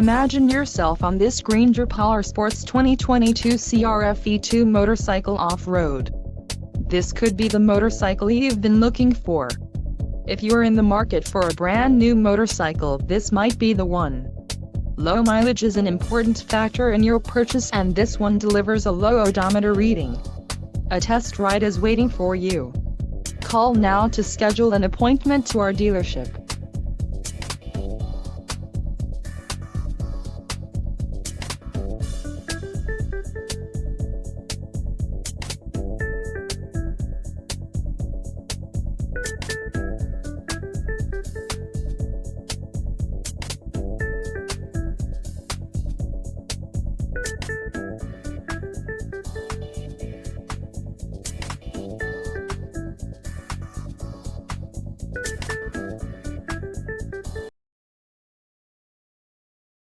Imagine yourself on this Greenger Powersports 2022 CRF E-2 motorcycle off-road. This could be the motorcycle you've been looking for. If you're in the market for a brand new motorcycle, this might be the one. Low mileage is an important factor in your purchase, and this one delivers a low odometer reading. A test ride is waiting for you. Call now to schedule an appointment to our dealership.